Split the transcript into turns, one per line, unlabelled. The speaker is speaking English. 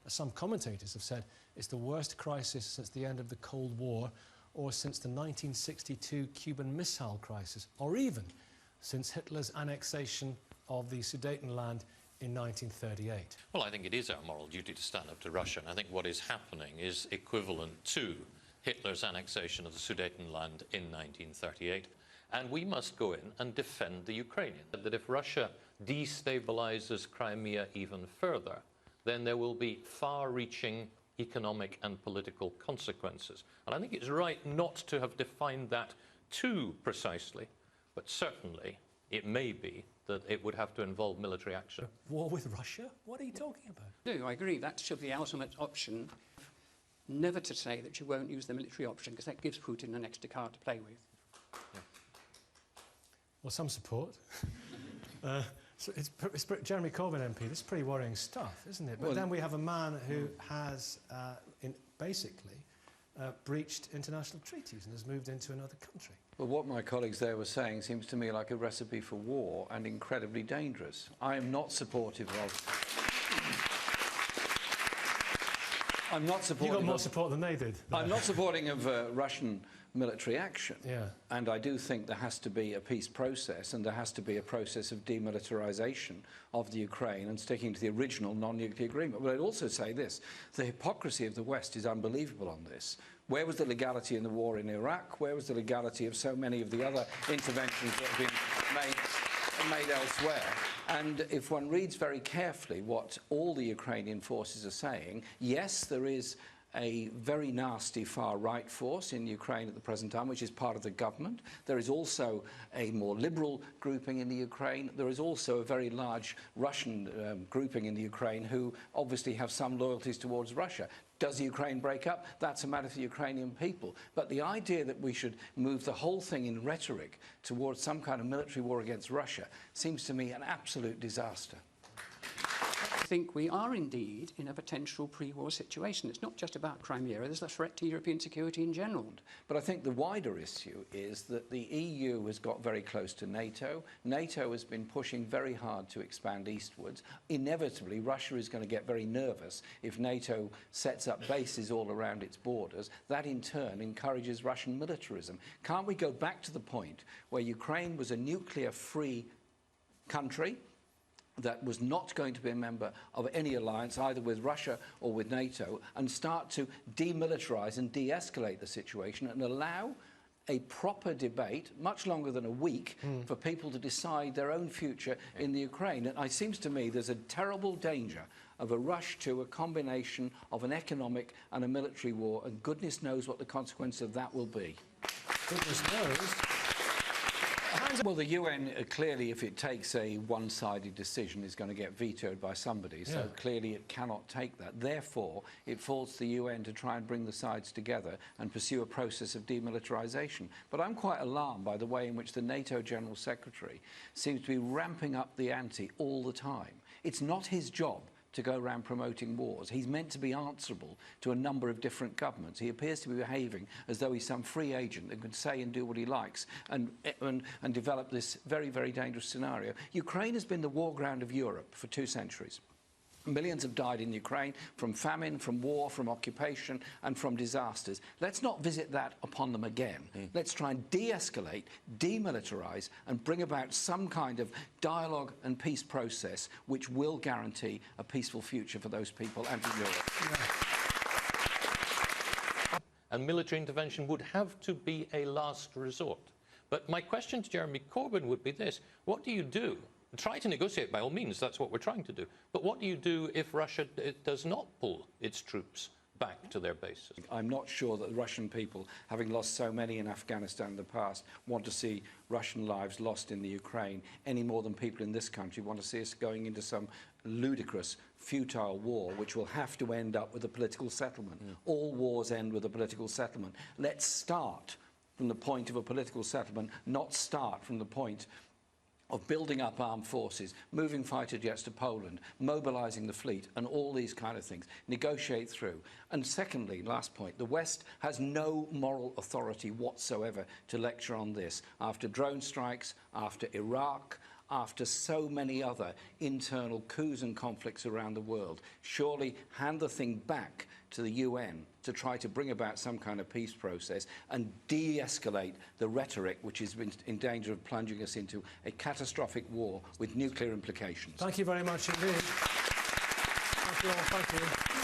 as some commentators have said, it's the worst crisis since the end of the Cold War, or since the 1962 Cuban Missile Crisis, or even since Hitler's annexation of the Sudetenland in 1938.
Well, I think it is our moral duty to stand up to Russia, and I think what is happening is equivalent to Hitler's annexation of the Sudetenland in 1938. And we must go in and defend the Ukrainians. That if Russia destabilizes Crimea even further, then there will be far-reaching economic and political consequences. And I think it's right not to have defined that too precisely, but certainly it may be that it would have to involve military action.
War with Russia? What are you talking about?
No, I agree. That should be the ultimate option. Never to say that you won't use the military option, because that gives Putin an extra card to play with.
Yeah.
Well, some support. So it's Jeremy Corbyn MP. This is pretty worrying stuff, isn't it? But
well,
then we have a man who has basically breached international treaties and has moved into another country.
Well, what my colleagues there were saying seems to me like a recipe for war and incredibly dangerous. I am not supportive of... I'm not supporting...
You got more support than they did.
I'm not supporting of Russian military action.
Yeah.
And I do think there has to be a peace process, and there has to be a process of demilitarization of the Ukraine and sticking to the original non-nuclear agreement. But I'd also say this: the hypocrisy of the West is unbelievable on this. Where was the legality in the war in Iraq? Where was the legality of so many of the other interventions that have been made elsewhere? And if one reads very carefully what all the Ukrainian forces are saying, yes, there is a very nasty far-right force in Ukraine at the present time, which is part of the government. There is also a more liberal grouping in the Ukraine. There is also a very large Russian grouping in the Ukraine who obviously have some loyalties towards Russia. Does the Ukraine break up? That's a matter for the Ukrainian people. But the idea that we should move the whole thing in rhetoric towards some kind of military war against Russia seems to me an absolute disaster.
I think we are indeed in a potential pre-war situation. It's not just about Crimea, there's a threat to European security in general.
But I think the wider issue is that the EU has got very close to NATO. NATO has been pushing very hard to expand eastwards. Inevitably, Russia is going to get very nervous if NATO sets up bases all around its borders. That in turn encourages Russian militarism. Can't we go back to the point where Ukraine was a nuclear-free country that was not going to be a member of any alliance, either with Russia or with NATO, and start to demilitarize and de-escalate the situation and allow a proper debate, much longer than a week, for people to decide their own future in the Ukraine? And it seems to me there's a terrible danger of a rush to a combination of an economic and a military war, and goodness knows what the consequence of that will be.
Goodness knows.
Well, the UN, clearly, if it takes a one-sided decision, is going to get vetoed by somebody. So clearly it cannot take that. Therefore, it falls to the UN to try and bring the sides together and pursue a process of demilitarization. But I'm quite alarmed by the way in which the NATO General Secretary seems to be ramping up the ante all the time. It's not his job to go around promoting wars. He's meant to be answerable to a number of different governments. He appears to be behaving as though he's some free agent that can say and do what he likes and develop this very, very dangerous scenario. Ukraine has been the war ground of Europe for 2 centuries. Millions have died in Ukraine from famine, from war, from occupation and from disasters. Let's not visit that upon them again. Let's try and de-escalate, demilitarize and bring about some kind of dialogue and peace process which will guarantee a peaceful future for those people and for Europe.
And military intervention would have to be a last resort. But my question to Jeremy Corbyn would be this: what do you do? Try to negotiate, by all means, that's what we're trying to do. But what do you do if Russia does not pull its troops back to their bases? I'm
not sure that the Russian people, having lost so many in Afghanistan in the past, want to see Russian lives lost in the Ukraine any more than people in this country want to see us going into some ludicrous, futile war, which will have to end up with a political settlement. All wars end with a political settlement. Let's start from the point of a political settlement, not start from the point of building up armed forces, moving fighter jets to Poland, mobilising the fleet and all these kind of things. Negotiate through. And secondly, last point, the West has no moral authority whatsoever to lecture on this. After drone strikes, after Iraq, after so many other internal coups and conflicts around the world. Surely hand the thing back to the UN to try to bring about some kind of peace process and de-escalate the rhetoric which has been in danger of plunging us into a catastrophic war with nuclear implications.
Thank you very much indeed. Thank you all. Thank you.